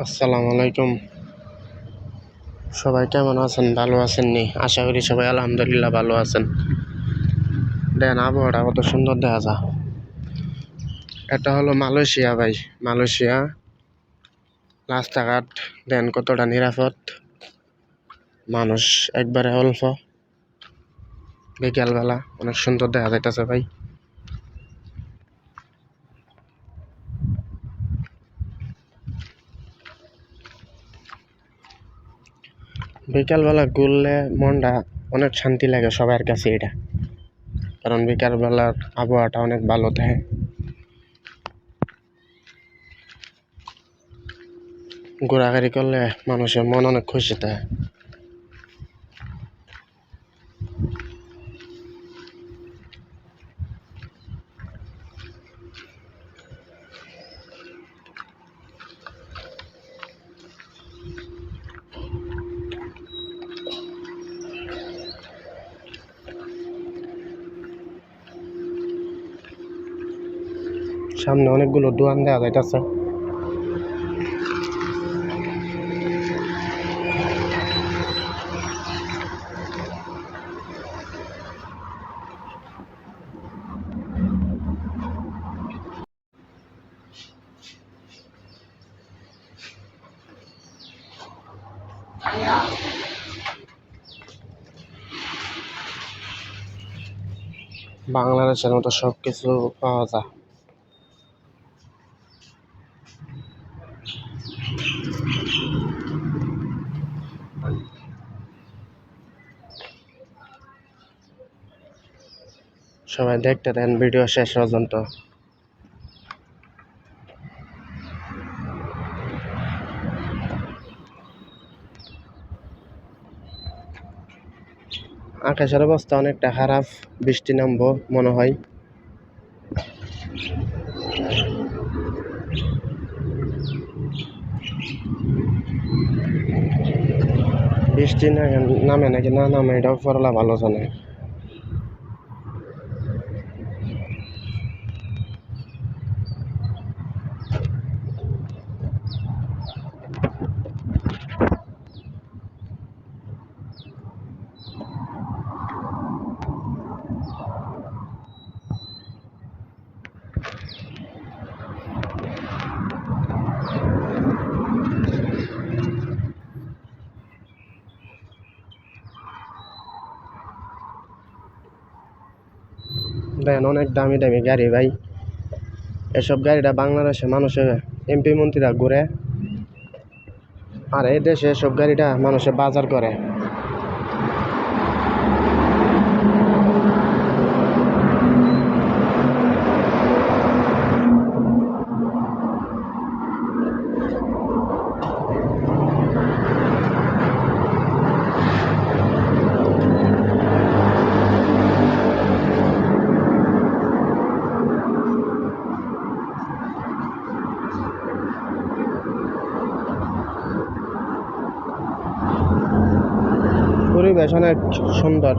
আসসালামু আলাইকুম। সবাই কেমন আছেন? ভালো আছেন নি? আশা করি সবাই আলহামদুলিল্লাহ ভালো আছেন। দেন আবহাওয়াটা কত সুন্দর দেখা যায়। এটা হলো মালয়েশিয়া ভাই। মালয়েশিয়া রাস্তাঘাট দেন কতটা নিরাপদ, মানুষ একবারে অল্প। বিকালবেলা অনেক সুন্দর দেখা যাইতেছে ভাই। বিকালবেলা ঘুরলে মনটা অনেক শান্তি লাগে সবার কাছে এটা, কারণ বিকালবেলার আবহাওয়াটা অনেক ভালো থাকে। ঘোরাঘুরি করলে মানুষের মন অনেক খুশি থাকে। সামনে অনেকগুলো দোকান দেওয়া যাইতেছে। বাংলাদেশের মতো সব কিছু পাওয়া যায়। সবাই দেখতে দেন ভিডিও শেষ পর্যন্ত। আকাশের অবস্থা অনেকটা খারাপ, বৃষ্টি নামবো মনে হয়। বৃষ্টি নামে নাকি না নামে এটাও পরলা ভালো জানে। দেন অনেক দামি দামি গাড়ি ভাই। এসব গাড়িটা বাংলাদেশে মানুষের এমপি মন্ত্রীরা ঘুরে, আর এই দেশে এসব গাড়িটা মানুষে বাজার করে। পরিবেশ অনেক সুন্দর।